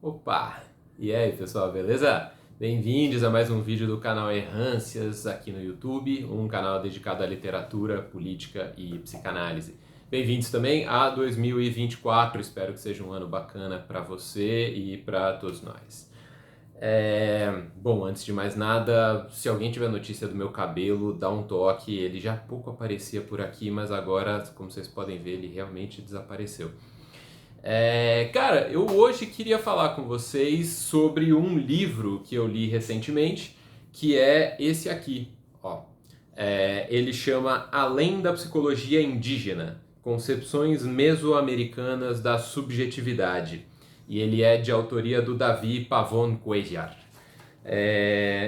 Opa! E aí, pessoal, beleza? Bem-vindos a mais um vídeo do canal Errâncias aqui no YouTube, um canal dedicado à literatura, política e psicanálise. Bem-vindos também a 2024, espero que seja um ano bacana para você e para todos nós. Bom, antes de mais nada, se alguém tiver notícia do meu cabelo, dá um toque. Ele já há pouco aparecia por aqui, mas agora, como vocês podem ver, ele realmente desapareceu. Cara, eu hoje queria falar com vocês sobre um livro que eu li recentemente, que é esse aqui, ó. Ele chama Além da Psicologia Indígena, Concepções Mesoamericanas da Subjetividade. E ele é de autoria do Davi Pavon Cuéllar.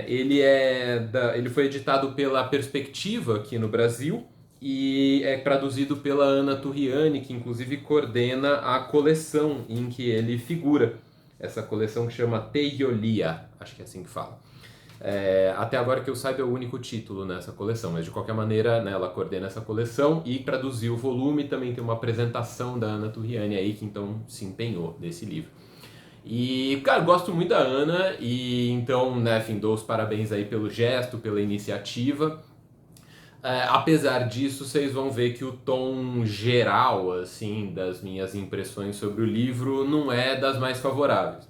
Ele foi editado pela Perspectiva aqui no Brasil e é traduzido pela Ana Turriani, que inclusive coordena a coleção em que ele figura. Essa coleção que chama Teiolia, acho que é assim que fala. Até agora que eu saiba é o único título nessa coleção, mas de qualquer maneira, né, ela coordena essa coleção e traduziu o volume. Também tem uma apresentação da Ana Turriani aí, que então se empenhou nesse livro. E, cara, gosto muito da Ana e então, né, enfim, dou os parabéns aí pelo gesto, pela iniciativa. Apesar disso, vocês vão ver que o tom geral, assim, das minhas impressões sobre o livro não é das mais favoráveis.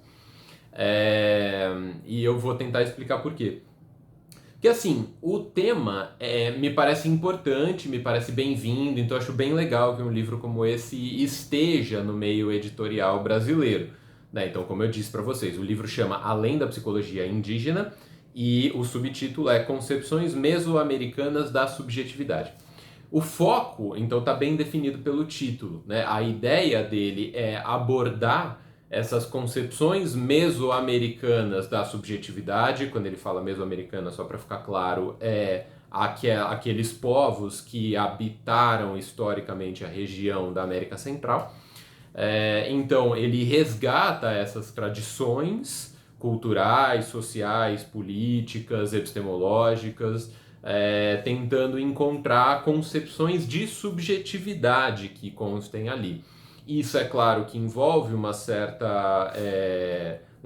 E eu vou tentar explicar por quê. Porque assim, o tema me parece importante, me parece bem-vindo, então acho bem legal que um livro como esse esteja no meio editorial brasileiro. Né? Então, como eu disse para vocês, o livro chama Além da Psicologia Indígena e o subtítulo é Concepções Mesoamericanas da Subjetividade. O foco, então, está bem definido pelo título. Né? A ideia dele é abordar essas concepções mesoamericanas da subjetividade. Quando ele fala mesoamericana, só para ficar claro, aqueles povos que habitaram historicamente a região da América Central. Então, ele resgata essas tradições culturais, sociais, políticas, epistemológicas, tentando encontrar concepções de subjetividade que constem ali. Isso é claro que envolve um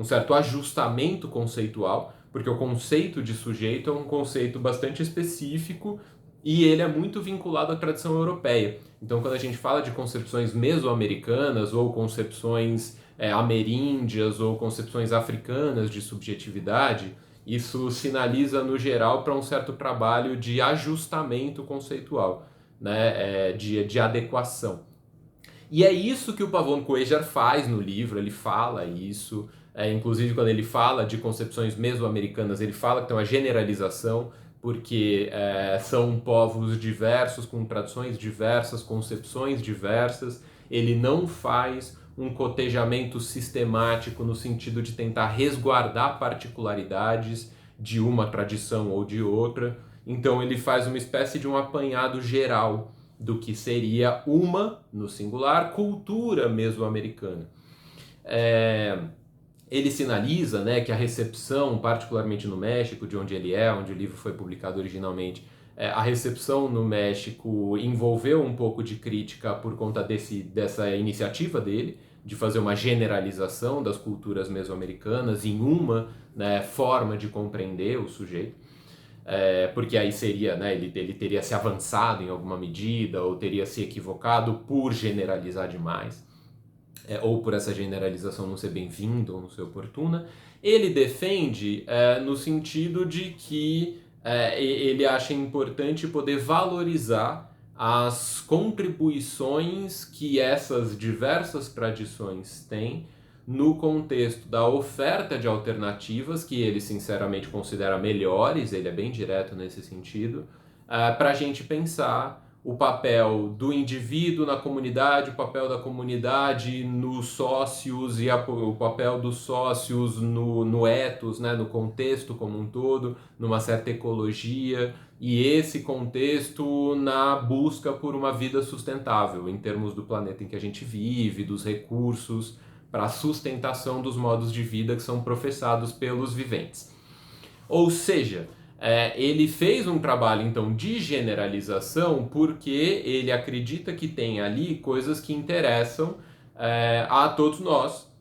certo ajustamento conceitual, porque o conceito de sujeito é um conceito bastante específico e ele é muito vinculado à tradição europeia. Então, quando a gente fala de concepções mesoamericanas ou concepções ameríndias ou concepções africanas de subjetividade, isso sinaliza, no geral, para um certo trabalho de ajustamento conceitual, né, de adequação. E é isso que o Pavon Cuéllar faz no livro, ele fala isso, inclusive quando ele fala de concepções mesoamericanas, ele fala que tem uma generalização, porque são povos diversos, com tradições diversas, concepções diversas. Ele não faz um cotejamento sistemático no sentido de tentar resguardar particularidades de uma tradição ou de outra. Então ele faz uma espécie de um apanhado geral do que seria uma, no singular, cultura mesoamericana. Ele sinaliza, né, que a recepção, particularmente no México, de onde ele é, onde o livro foi publicado originalmente, a recepção no México envolveu um pouco de crítica por conta dessa iniciativa dele, de fazer uma generalização das culturas mesoamericanas em uma, né, forma de compreender o sujeito. Porque aí seria, né, ele teria se avançado em alguma medida ou teria se equivocado por generalizar demais, ou por essa generalização não ser bem-vinda ou não ser oportuna. Ele defende no sentido de que ele acha importante poder valorizar as contribuições que essas diversas tradições têm no contexto da oferta de alternativas, que ele sinceramente considera melhores, ele é bem direto nesse sentido, para a gente pensar o papel do indivíduo na comunidade, o papel da comunidade nos sócios e o papel dos sócios no ethos, né, no contexto como um todo, numa certa ecologia, e esse contexto na busca por uma vida sustentável, em termos do planeta em que a gente vive, dos recursos, para a sustentação dos modos de vida que são professados pelos viventes. Ou seja, ele fez um trabalho então de generalização porque ele acredita que tem ali coisas que interessam a todos nós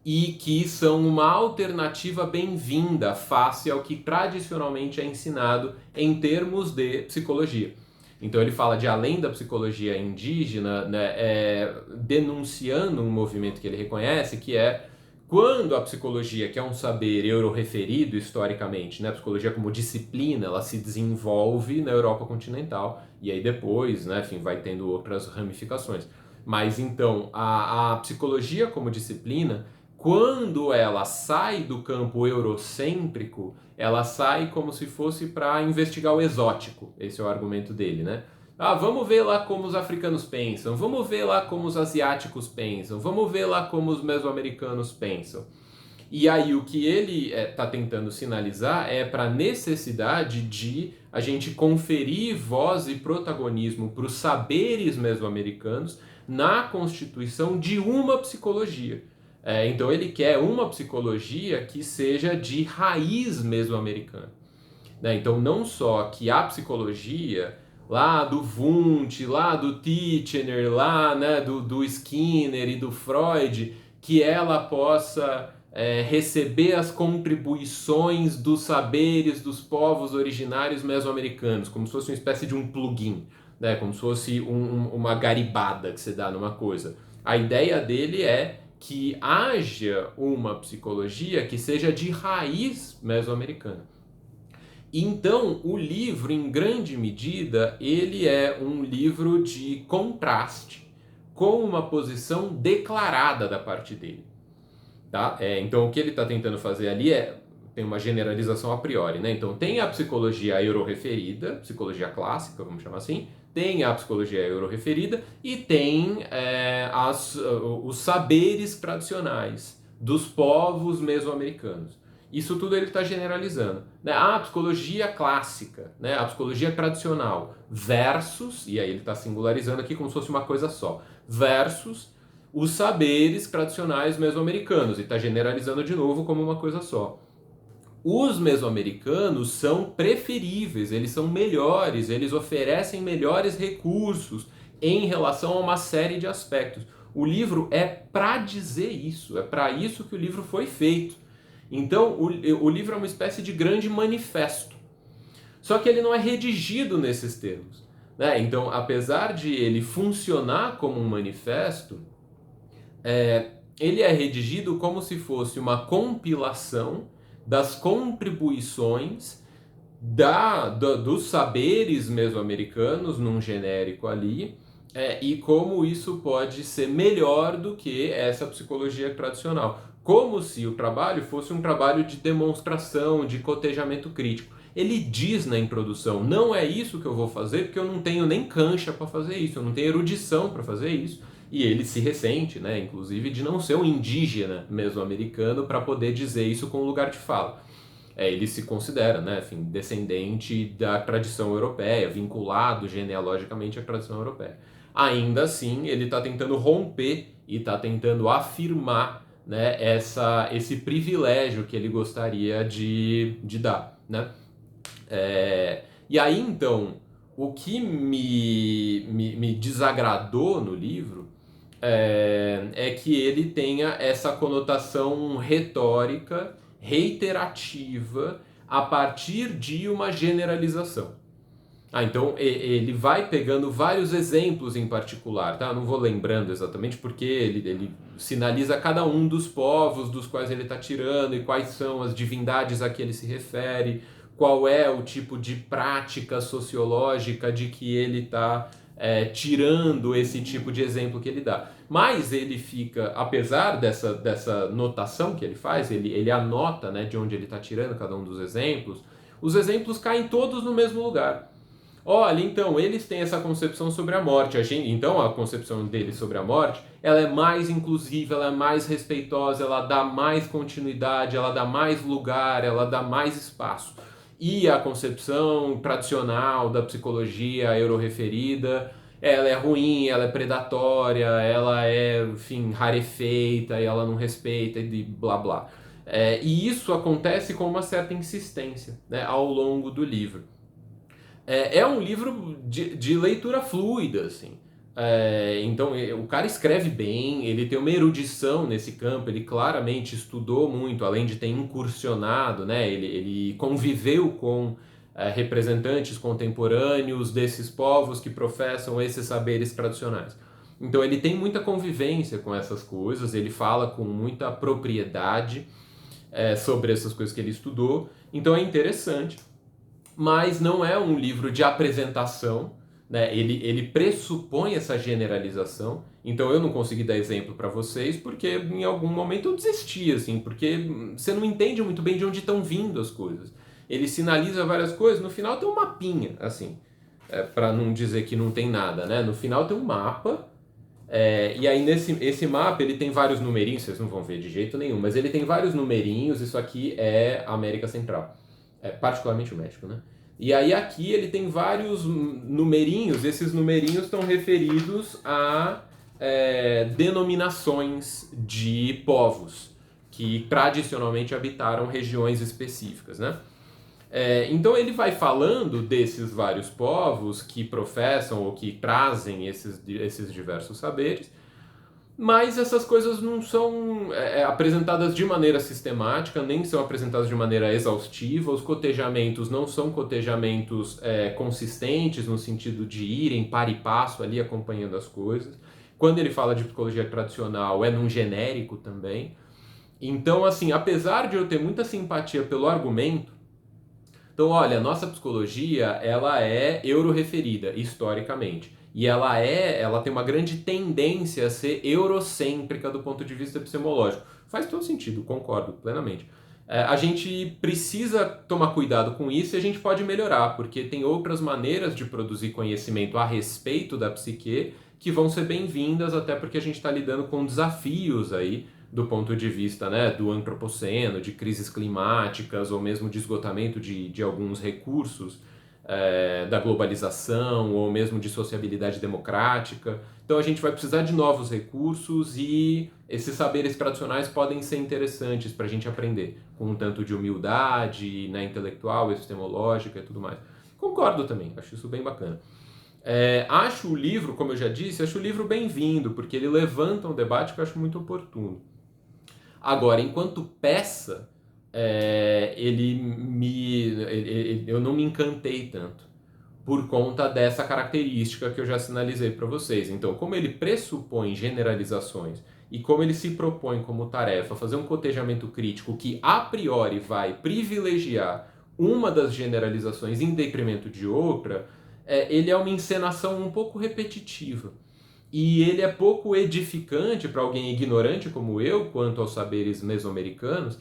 e que são uma alternativa bem-vinda face ao que tradicionalmente é ensinado em termos de psicologia. Então ele fala de além da psicologia indígena, né, denunciando um movimento que ele reconhece, que é quando a psicologia, que é um saber euro-referido historicamente, né, a psicologia como disciplina, ela se desenvolve na Europa continental, e aí depois, né, enfim, vai tendo outras ramificações. Mas então, a psicologia como disciplina, quando ela sai do campo eurocêntrico, ela sai como se fosse para investigar o exótico. Esse é o argumento dele, né? Ah, vamos ver lá como os africanos pensam, vamos ver lá como os asiáticos pensam, vamos ver lá como os mesoamericanos pensam. E aí o que ele está tentando sinalizar é para a necessidade de a gente conferir voz e protagonismo para os saberes mesoamericanos na constituição de uma psicologia. Então ele quer uma psicologia que seja de raiz mesoamericana. Né? Então não só que a psicologia lá do Wundt, lá do Titchener, lá, né, do Skinner e do Freud, que ela possa receber as contribuições dos saberes dos povos originários mesoamericanos, como se fosse uma espécie de um plugin, né, como se fosse uma garibada que você dá numa coisa. A ideia dele é que haja uma psicologia que seja de raiz mesoamericana. Então, o livro, em grande medida, ele é um livro de contraste com uma posição declarada da parte dele. Tá? Então, o que ele está tentando fazer ali tem uma generalização a priori. Né? Então, tem a psicologia euro-referida, psicologia clássica, vamos chamar assim, tem a psicologia euro-referida e tem os saberes tradicionais dos povos mesoamericanos. Isso tudo ele está generalizando. Né? A psicologia clássica, né? A psicologia tradicional, versus, e aí ele está singularizando aqui como se fosse uma coisa só, versus os saberes tradicionais mesoamericanos, e está generalizando de novo como uma coisa só. Os mesoamericanos são preferíveis, eles são melhores, eles oferecem melhores recursos em relação a uma série de aspectos. O livro é para dizer isso, é para isso que o livro foi feito. Então, o livro é uma espécie de grande manifesto. Só que ele não é redigido nesses termos. Né? Então, apesar de ele funcionar como um manifesto, ele é redigido como se fosse uma compilação das contribuições dos saberes mesoamericanos, num genérico ali, e como isso pode ser melhor do que essa psicologia tradicional. Como se o trabalho fosse um trabalho de demonstração, de cotejamento crítico. Ele diz na introdução, não é isso que eu vou fazer, porque eu não tenho nem cancha para fazer isso, eu não tenho erudição para fazer isso. E ele se ressente, né, inclusive, de não ser um indígena mesoamericano para poder dizer isso com lugar de fala. Ele se considera, né, enfim, descendente da tradição europeia, vinculado genealogicamente à tradição europeia. Ainda assim, ele está tentando romper e está tentando afirmar, né, esse privilégio que ele gostaria de dar. Né? E aí, então, o que me desagradou no livro é que ele tenha essa conotação retórica, reiterativa, a partir de uma generalização. Então ele vai pegando vários exemplos em particular, tá? Eu não vou lembrando exatamente porque ele sinaliza cada um dos povos dos quais ele está tirando e quais são as divindades a que ele se refere, qual é o tipo de prática sociológica de que ele está tirando esse tipo de exemplo que ele dá. Mas ele fica, apesar dessa notação que ele faz, ele anota, né, de onde ele está tirando cada um dos exemplos, os exemplos caem todos no mesmo lugar. Olha, então, eles têm essa concepção sobre a morte. Então, a concepção deles sobre a morte, ela é mais inclusiva, ela é mais respeitosa, ela dá mais continuidade, ela dá mais lugar, ela dá mais espaço. E a concepção tradicional da psicologia euro-referida, ela é ruim, ela é predatória, ela é, enfim, rarefeita, e ela não respeita, e blá blá. E isso acontece com uma certa insistência, né, ao longo do livro. É um livro de leitura fluida, assim. Então, o cara escreve bem, ele tem uma erudição nesse campo, ele claramente estudou muito, além de ter incursionado, né? Ele conviveu com representantes contemporâneos desses povos que professam esses saberes tradicionais. Então, ele tem muita convivência com essas coisas, ele fala com muita propriedade sobre essas coisas que ele estudou, então é interessante, mas não é um livro de apresentação, né? Ele pressupõe essa generalização, então eu não consegui dar exemplo para vocês porque em algum momento eu desisti, assim, porque você não entende muito bem de onde estão vindo as coisas. Ele sinaliza várias coisas, no final tem um mapinha, assim, para não dizer que não tem nada, né? No final tem um mapa, e aí esse mapa ele tem vários numerinhos, vocês não vão ver de jeito nenhum, mas ele tem vários numerinhos, isso aqui é a América Central, particularmente o México, né? E aí aqui ele tem vários numerinhos, esses numerinhos estão referidos a denominações de povos que tradicionalmente habitaram regiões específicas, né? Então ele vai falando desses vários povos que professam ou que trazem esses diversos saberes, mas essas coisas não são apresentadas de maneira sistemática, nem são apresentadas de maneira exaustiva. Os cotejamentos não são cotejamentos consistentes no sentido de irem para e passo ali acompanhando as coisas. Quando ele fala de psicologia tradicional, é num genérico também. Então, assim, apesar de eu ter muita simpatia pelo argumento, então, olha, a nossa psicologia, ela é euroreferida, historicamente. E ela tem uma grande tendência a ser eurocêntrica do ponto de vista epistemológico. Faz todo sentido, concordo plenamente. A gente precisa tomar cuidado com isso e a gente pode melhorar, porque tem outras maneiras de produzir conhecimento a respeito da psique que vão ser bem-vindas, até porque a gente está lidando com desafios aí do ponto de vista, né, do antropoceno, de crises climáticas ou mesmo de esgotamento de alguns recursos da globalização ou mesmo de sociabilidade democrática. Então a gente vai precisar de novos recursos e esses saberes tradicionais podem ser interessantes para a gente aprender, com um tanto de humildade, né, intelectual, epistemológica e tudo mais. Concordo também, acho isso bem bacana. Acho o livro, como eu já disse, acho o livro bem-vindo, porque ele levanta um debate que eu acho muito oportuno. Agora, enquanto peça, eu não me encantei tanto por conta dessa característica que eu já sinalizei para vocês. Então, como ele pressupõe generalizações e como ele se propõe como tarefa fazer um cotejamento crítico que a priori vai privilegiar uma das generalizações em detrimento de outra, ele é uma encenação um pouco repetitiva. E ele é pouco edificante para alguém ignorante como eu, quanto aos saberes mesoamericanos,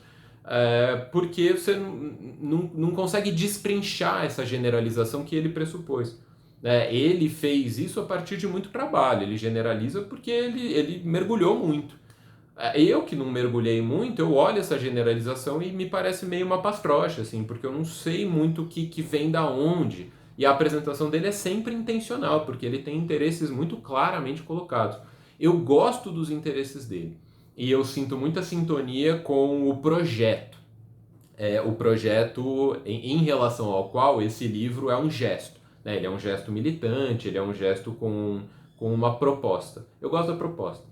porque você não consegue destrinchar essa generalização que ele pressupôs. Ele fez isso a partir de muito trabalho, ele generaliza porque ele mergulhou muito. Eu que não mergulhei muito, eu olho essa generalização e me parece meio uma pastrocha, assim, porque eu não sei muito o que vem da onde. E a apresentação dele é sempre intencional, porque ele tem interesses muito claramente colocados. Eu gosto dos interesses dele. E eu sinto muita sintonia com o projeto. O projeto em relação ao qual esse livro é um gesto. Né? Ele é um gesto militante, ele é um gesto com uma proposta. Eu gosto da proposta.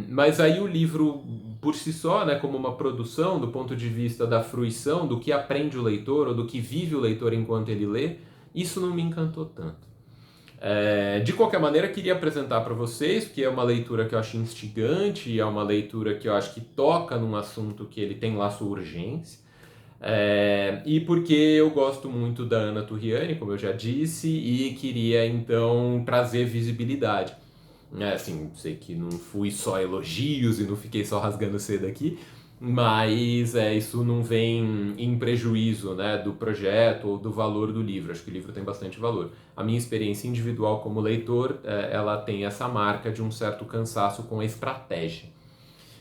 Mas aí o livro, por si só, né, como uma produção, do ponto de vista da fruição, do que aprende o leitor, ou do que vive o leitor enquanto ele lê, isso não me encantou tanto. De qualquer maneira, queria apresentar para vocês, porque é uma leitura que eu acho instigante, é uma leitura que eu acho que toca num assunto que ele tem lá sua urgência, e porque eu gosto muito da Ana Turriani, como eu já disse, e queria então trazer visibilidade. Assim, sei que não fui só elogios e não fiquei só rasgando seda aqui, mas isso não vem em prejuízo, né, do projeto ou do valor do livro. Acho que o livro tem bastante valor. A minha experiência individual como leitor, ela tem essa marca de um certo cansaço com a estratégia.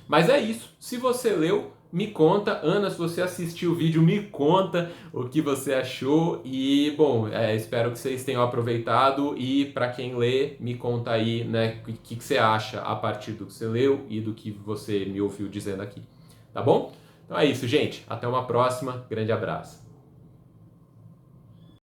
Mas é isso. Se você leu, me conta. Ana, se você assistiu o vídeo, me conta o que você achou. E, bom, espero que vocês tenham aproveitado. E para quem lê, me conta aí, né, o que você acha a partir do que você leu e do que você me ouviu dizendo aqui. Tá bom? Então é isso, gente. Até uma próxima. Grande abraço.